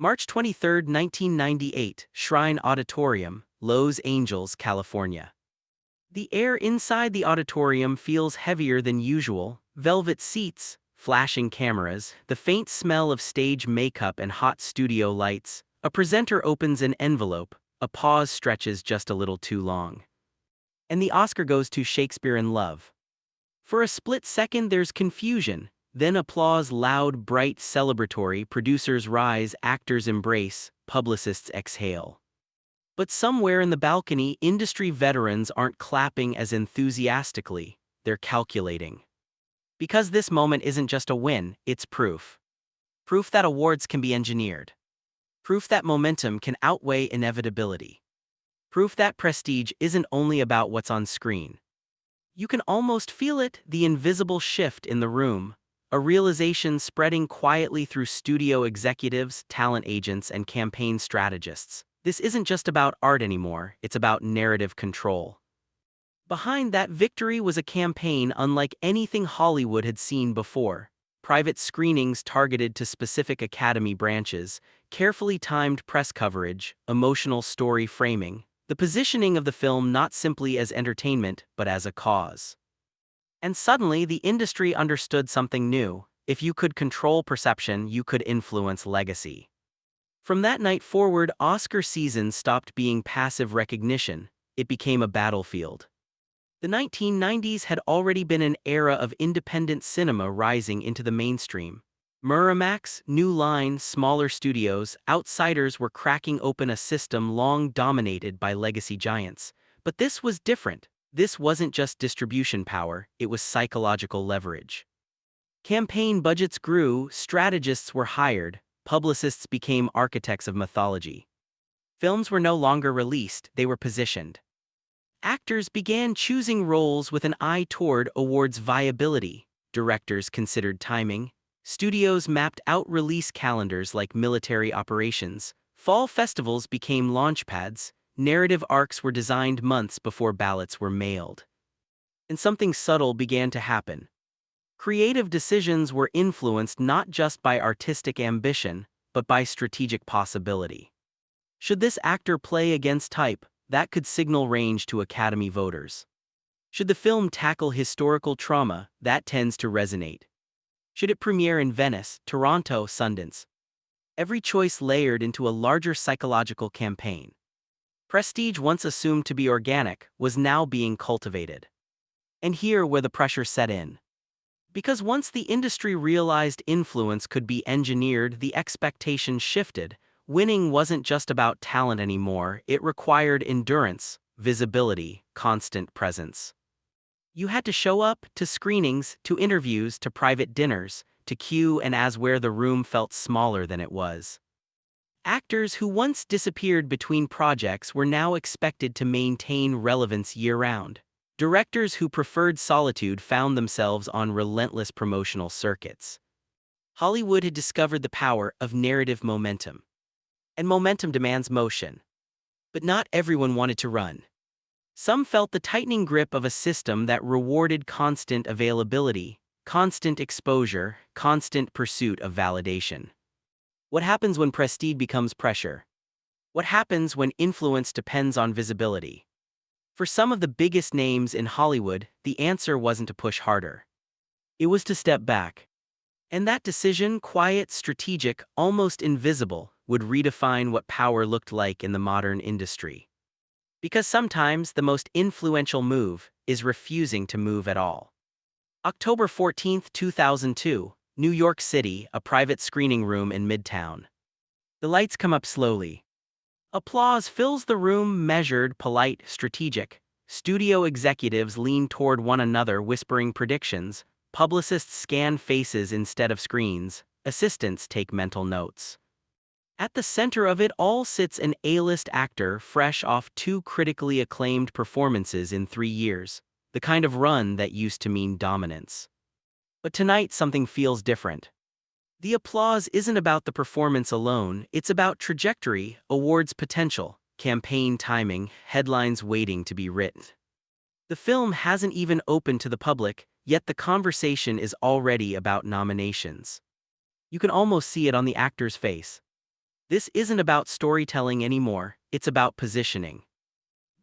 March 23, 1998, Shrine Auditorium, Los Angeles, California. The air inside the auditorium feels heavier than usual: velvet seats, flashing cameras, the faint smell of stage makeup and hot studio lights. A presenter opens an envelope, a pause stretches just a little too long. And the Oscar goes to Shakespeare in Love. For a split second there's confusion, then applause, loud, bright, celebratory. Producers rise, actors embrace, publicists exhale. But somewhere in the balcony, industry veterans aren't clapping as enthusiastically, they're calculating. Because this moment isn't just a win, it's proof. Proof that awards can be engineered. Proof that momentum can outweigh inevitability. Proof that prestige isn't only about what's on screen. You can almost feel it, the invisible shift in the room, a realization spreading quietly through studio executives, talent agents, and campaign strategists. This isn't just about art anymore, it's about narrative control. Behind that victory was a campaign unlike anything Hollywood had seen before. Private screenings targeted to specific Academy branches, carefully timed press coverage, emotional story framing, the positioning of the film not simply as entertainment, but as a cause. And suddenly the industry understood something new: if you could control perception, you could influence legacy. From that night forward, Oscar season stopped being passive recognition, it became a battlefield. The 1990s had already been an era of independent cinema rising into the mainstream. Miramax, New Line, smaller studios, outsiders were cracking open a system long dominated by legacy giants. But this was different. This wasn't just distribution power, it was psychological leverage. Campaign budgets grew, strategists were hired, publicists became architects of mythology. Films were no longer released, they were positioned. Actors began choosing roles with an eye toward awards viability. Directors considered timing. Studios mapped out release calendars like military operations. Fall festivals became launchpads. Narrative arcs were designed months before ballots were mailed. And something subtle began to happen. Creative decisions were influenced not just by artistic ambition, but by strategic possibility. Should this actor play against type? That could signal range to Academy voters. Should the film tackle historical trauma? That tends to resonate. Should it premiere in Venice, Toronto, Sundance? Every choice layered into a larger psychological campaign. Prestige, once assumed to be organic, was now being cultivated. And here where the pressure set in. Because once the industry realized influence could be engineered, the expectation shifted. Winning wasn't just about talent anymore, it required endurance, visibility, constant presence. You had to show up, to screenings, to interviews, to private dinners, to Q and As where the room felt smaller than it was. Actors who once disappeared between projects were now expected to maintain relevance year-round. Directors who preferred solitude found themselves on relentless promotional circuits. Hollywood had discovered the power of narrative momentum. And momentum demands motion. But not everyone wanted to run. Some felt the tightening grip of a system that rewarded constant availability, constant exposure, constant pursuit of validation. What happens when prestige becomes pressure? What happens when influence depends on visibility? For some of the biggest names in Hollywood, the answer wasn't to push harder. It was to step back. And that decision, quiet, strategic, almost invisible, would redefine what power looked like in the modern industry. Because sometimes the most influential move is refusing to move at all. October 14, 2002, New York City, a private screening room in Midtown. The lights come up slowly. Applause fills the room, measured, polite, strategic. Studio executives lean toward one another whispering predictions. Publicists scan faces instead of screens. Assistants take mental notes. At the center of it all sits an A-list actor fresh off 2 critically acclaimed performances in 3 years, the kind of run that used to mean dominance. But tonight something feels different. The applause isn't about the performance alone, it's about trajectory, awards potential, campaign timing, headlines waiting to be written. The film hasn't even opened to the public, yet the conversation is already about nominations. You can almost see it on the actor's face. This isn't about storytelling anymore, it's about positioning.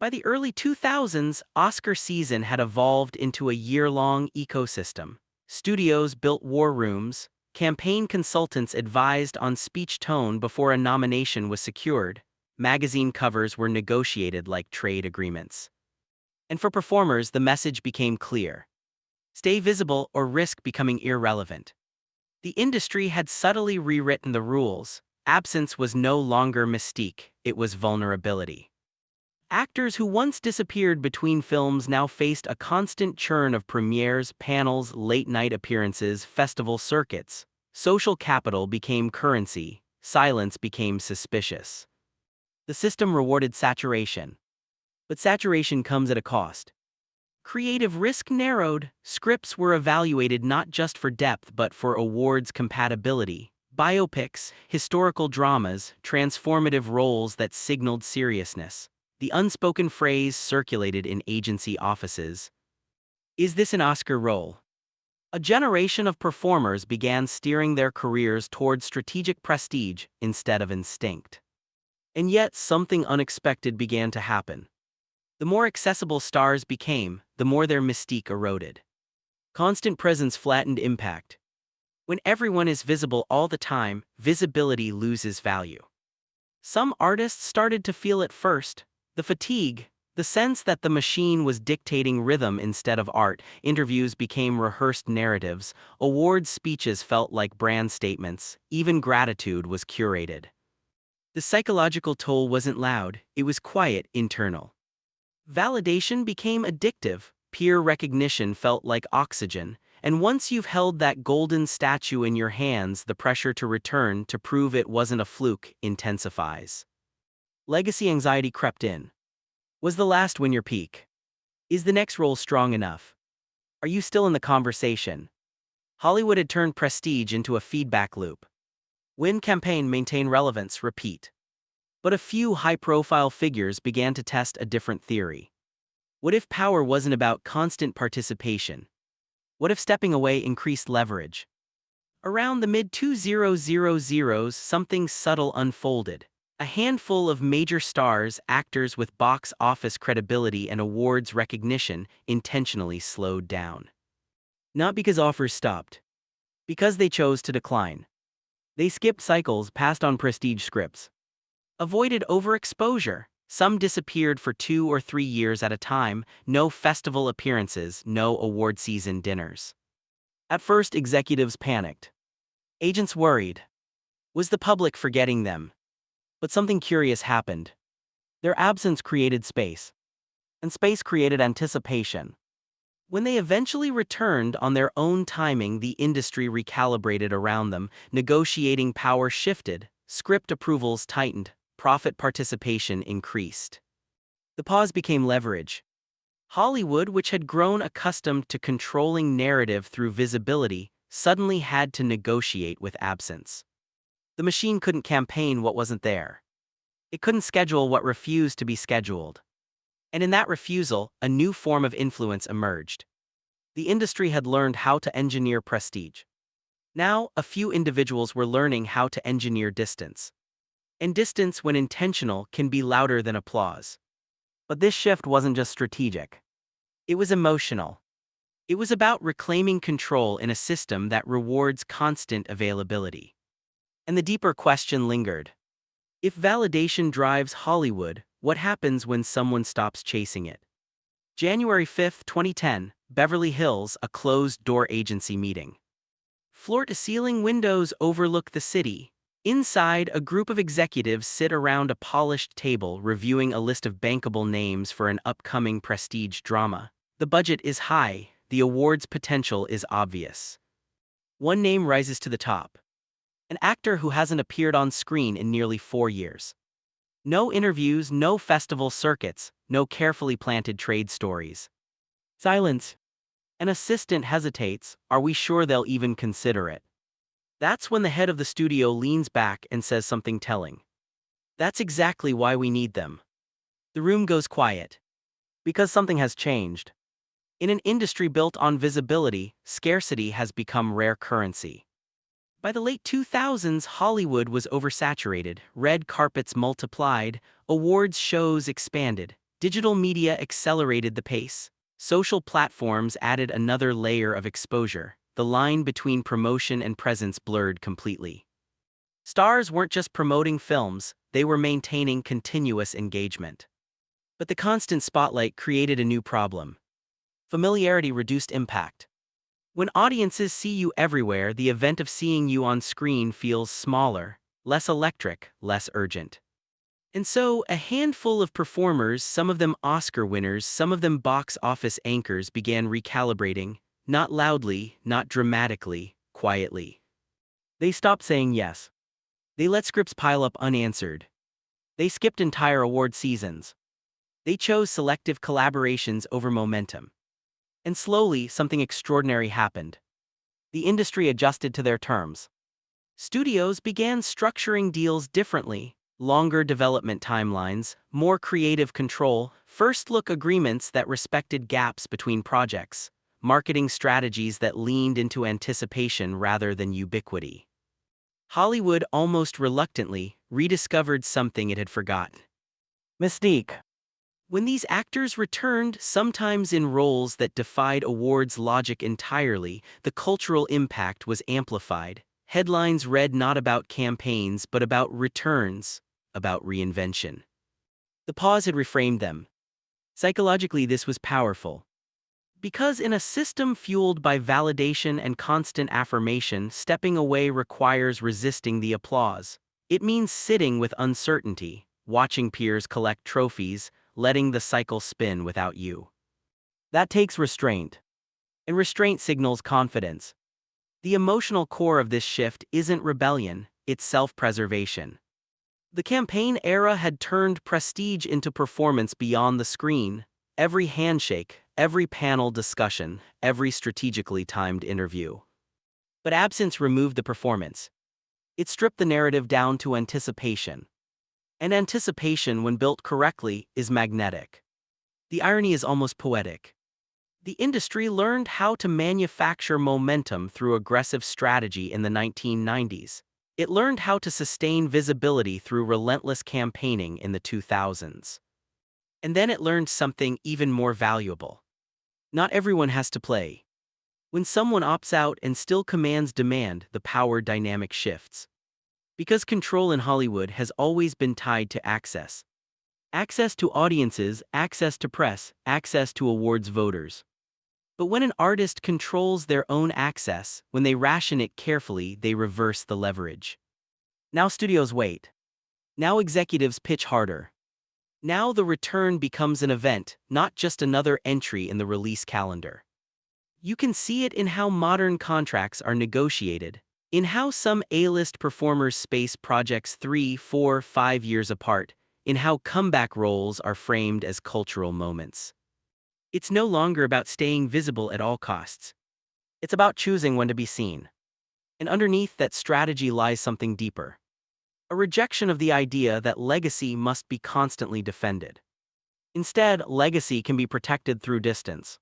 By the early 2000s, Oscar season had evolved into a year-long ecosystem. Studios built war rooms, campaign consultants advised on speech tone before a nomination was secured, magazine covers were negotiated like trade agreements. And for performers, the message became clear. Stay visible or risk becoming irrelevant. The industry had subtly rewritten the rules. Absence was no longer mystique, it was vulnerability. Actors who once disappeared between films now faced a constant churn of premieres, panels, late-night appearances, festival circuits. Social capital became currency, silence became suspicious. The system rewarded saturation. But saturation comes at a cost. Creative risk narrowed, scripts were evaluated not just for depth but for awards compatibility. Biopics, historical dramas, transformative roles that signaled seriousness. The unspoken phrase circulated in agency offices. Is this an Oscar role? A generation of performers began steering their careers toward strategic prestige instead of instinct. And yet something unexpected began to happen. The more accessible stars became, the more their mystique eroded. Constant presence flattened impact. When everyone is visible all the time, visibility loses value. Some artists started to feel it first, the fatigue, the sense that the machine was dictating rhythm instead of art. Interviews became rehearsed narratives, awards speeches felt like brand statements, even gratitude was curated. The psychological toll wasn't loud, it was quiet, internal. Validation became addictive, peer recognition felt like oxygen, and once you've held that golden statue in your hands, the pressure to return to prove it wasn't a fluke intensifies. Legacy anxiety crept in. Was the last win your peak? Is the next role strong enough? Are you still in the conversation? Hollywood had turned prestige into a feedback loop. Win campaign, maintain relevance, repeat. But a few high-profile figures began to test a different theory. What if power wasn't about constant participation? What if stepping away increased leverage? Around the mid-2000s, something subtle unfolded. A handful of major stars, actors with box office credibility and awards recognition, intentionally slowed down. Not because offers stopped. Because they chose to decline. They skipped cycles, passed on prestige scripts. Avoided overexposure. Some disappeared for 2 or 3 years at a time, no festival appearances, no award season dinners. At first, executives panicked. Agents worried. Was the public forgetting them? But something curious happened. Their absence created space. And space created anticipation. When they eventually returned on their own timing, the industry recalibrated around them, negotiating power shifted, script approvals tightened, profit participation increased. The pause became leverage. Hollywood, which had grown accustomed to controlling narrative through visibility, suddenly had to negotiate with absence. The machine couldn't campaign what wasn't there. It couldn't schedule what refused to be scheduled. And in that refusal, a new form of influence emerged. The industry had learned how to engineer prestige. Now, a few individuals were learning how to engineer distance. And distance, when intentional, can be louder than applause. But this shift wasn't just strategic. It was emotional. It was about reclaiming control in a system that rewards constant availability. And the deeper question lingered. If validation drives Hollywood, what happens when someone stops chasing it? January 5, 2010, Beverly Hills, a closed-door agency meeting. Floor-to-ceiling windows overlook the city. Inside, a group of executives sit around a polished table reviewing a list of bankable names for an upcoming prestige drama. The budget is high, the award's potential is obvious. One name rises to the top. An actor who hasn't appeared on screen in nearly 4 years. No interviews, no festival circuits, no carefully planted trade stories. Silence. An assistant hesitates. Are we sure they'll even consider it? That's when the head of the studio leans back and says something telling. That's exactly why we need them. The room goes quiet. Because something has changed. In an industry built on visibility, scarcity has become rare currency. By the late 2000s, Hollywood was oversaturated, red carpets multiplied, awards shows expanded, digital media accelerated the pace. Social platforms added another layer of exposure. The line between promotion and presence blurred completely. Stars weren't just promoting films, they were maintaining continuous engagement. But the constant spotlight created a new problem. Familiarity reduced impact. When audiences see you everywhere, the event of seeing you on screen feels smaller, less electric, less urgent. And so, a handful of performers, some of them Oscar winners, some of them box office anchors, began recalibrating, not loudly, not dramatically, quietly. They stopped saying yes. They let scripts pile up unanswered. They skipped entire award seasons. They chose selective collaborations over momentum. And slowly, something extraordinary happened. The industry adjusted to their terms. Studios began structuring deals differently: longer development timelines, more creative control, first-look agreements that respected gaps between projects, marketing strategies that leaned into anticipation rather than ubiquity. Hollywood, almost reluctantly, rediscovered something it had forgotten: mystique. When these actors returned, sometimes in roles that defied awards logic entirely, the cultural impact was amplified. Headlines read not about campaigns but about returns, about reinvention. The pause had reframed them. Psychologically, this was powerful. Because in a system fueled by validation and constant affirmation, stepping away requires resisting the applause. It means sitting with uncertainty, watching peers collect trophies, letting the cycle spin without you. That takes restraint. And restraint signals confidence. The emotional core of this shift isn't rebellion, it's self-preservation. The campaign era had turned prestige into performance beyond the screen. Every handshake, every panel discussion, every strategically timed interview. But absence removed the performance. It stripped the narrative down to anticipation. And anticipation, when built correctly, is magnetic. The irony is almost poetic. The industry learned how to manufacture momentum through aggressive strategy in the 1990s. It learned how to sustain visibility through relentless campaigning in the 2000s. And then it learned something even more valuable. Not everyone has to play. When someone opts out and still commands demand, the power dynamic shifts. Because control in Hollywood has always been tied to access. Access to audiences, access to press, access to awards voters. But when an artist controls their own access, when they ration it carefully, they reverse the leverage. Now studios wait. Now executives pitch harder. Now the return becomes an event, not just another entry in the release calendar. You can see it in how modern contracts are negotiated, in how some A-list performers space projects 3, 4, 5 years apart, in how comeback roles are framed as cultural moments. It's no longer about staying visible at all costs. It's about choosing when to be seen. And underneath that strategy lies something deeper. A rejection of the idea that legacy must be constantly defended. Instead, legacy can be protected through distance.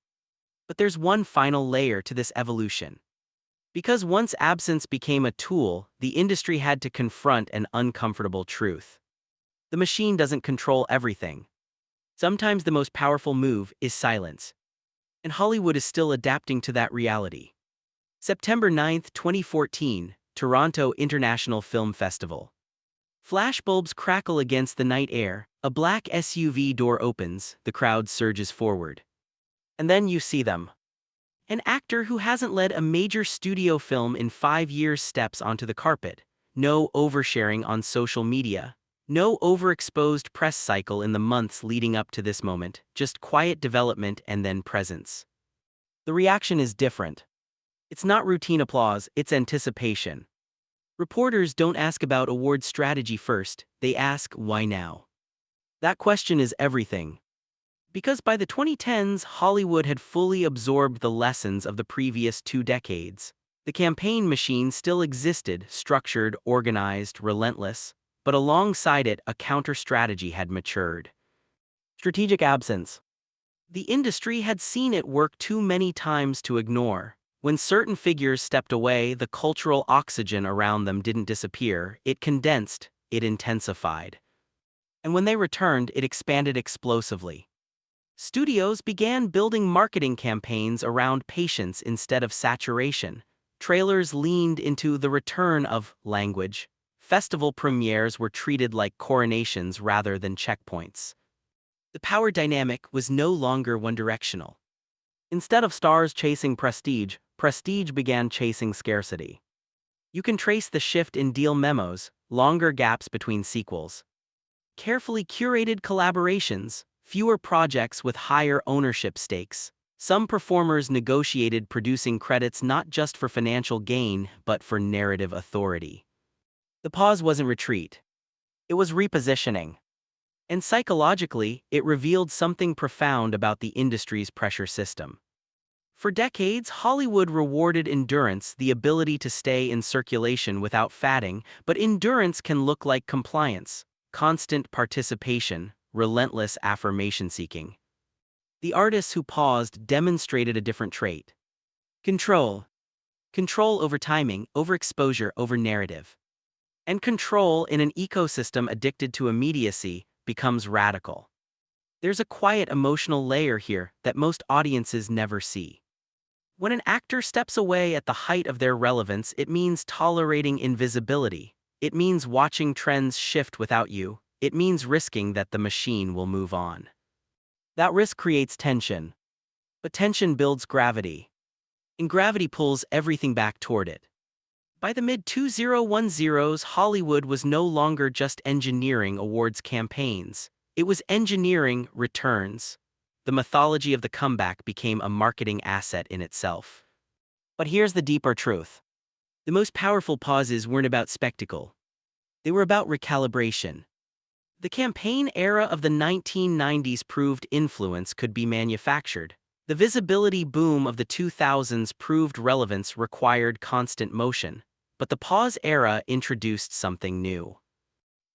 But there's one final layer to this evolution. Because once absence became a tool, the industry had to confront an uncomfortable truth. The machine doesn't control everything. Sometimes the most powerful move is silence. And Hollywood is still adapting to that reality. September 9, 2014, Toronto International Film Festival. Flashbulbs crackle against the night air, a black SUV door opens, the crowd surges forward. And then you see them. An actor who hasn't led a major studio film in 5 years steps onto the carpet. No oversharing on social media. No overexposed press cycle in the months leading up to this moment, just quiet development and then presence. The reaction is different. It's not routine applause, it's anticipation. Reporters don't ask about award strategy first, they ask, why now? That question is everything. Because by the 2010s, Hollywood had fully absorbed the lessons of the previous 2 decades. The campaign machine still existed, structured, organized, relentless, but alongside it, a counter-strategy had matured. Strategic absence. The industry had seen it work too many times to ignore. When certain figures stepped away, the cultural oxygen around them didn't disappear, it condensed, it intensified. And when they returned, it expanded explosively. Studios began building marketing campaigns around patience instead of saturation. Trailers leaned into the return of language. Festival premieres were treated like coronations rather than checkpoints. The power dynamic was no longer one-directional. Instead of stars chasing prestige, prestige began chasing scarcity. You can trace the shift in deal memos, longer gaps between sequels, carefully curated collaborations, fewer projects with higher ownership stakes. Some performers negotiated producing credits not just for financial gain, but for narrative authority. The pause wasn't retreat. It was repositioning. And psychologically, it revealed something profound about the industry's pressure system. For decades, Hollywood rewarded endurance, the ability to stay in circulation without fatting, but endurance can look like compliance, constant participation, relentless affirmation seeking. The artists who paused demonstrated a different trait. Control. Control over timing, over exposure, over narrative. And control in an ecosystem addicted to immediacy becomes radical. There's a quiet emotional layer here that most audiences never see. When an actor steps away at the height of their relevance, it means tolerating invisibility. It means watching trends shift without you. It means risking that the machine will move on. That risk creates tension. But tension builds gravity. And gravity pulls everything back toward it. By the mid-2010s, Hollywood was no longer just engineering awards campaigns. It was engineering returns. The mythology of the comeback became a marketing asset in itself. But here's the deeper truth. The most powerful pauses weren't about spectacle. They were about recalibration. The campaign era of the 1990s proved influence could be manufactured. The visibility boom of the 2000s proved relevance required constant motion. But the pause era introduced something new.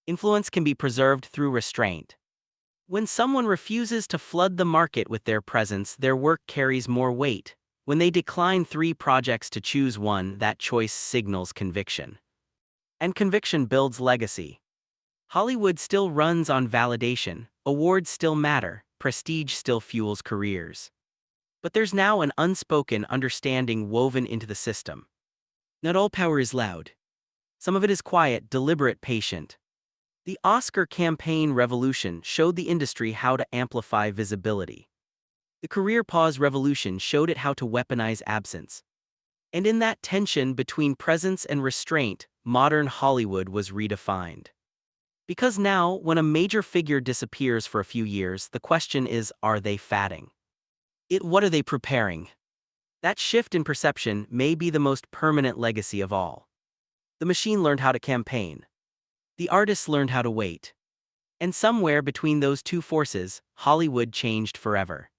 Influence can be preserved through restraint. When someone refuses to flood the market with their presence, their work carries more weight. When they decline 3 projects to choose one, that choice signals conviction. And conviction builds legacy. Hollywood still runs on validation, awards still matter, prestige still fuels careers. But there's now an unspoken understanding woven into the system. Not all power is loud. Some of it is quiet, deliberate, patient. The Oscar campaign revolution showed the industry how to amplify visibility. The career pause revolution showed it how to weaponize absence. And in that tension between presence and restraint, modern Hollywood was redefined. Because now, when a major figure disappears for a few years, the question is, are they fatting? What are they preparing? That shift in perception may be the most permanent legacy of all. The machine learned how to campaign. The artists learned how to wait. And somewhere between those two forces, Hollywood changed forever.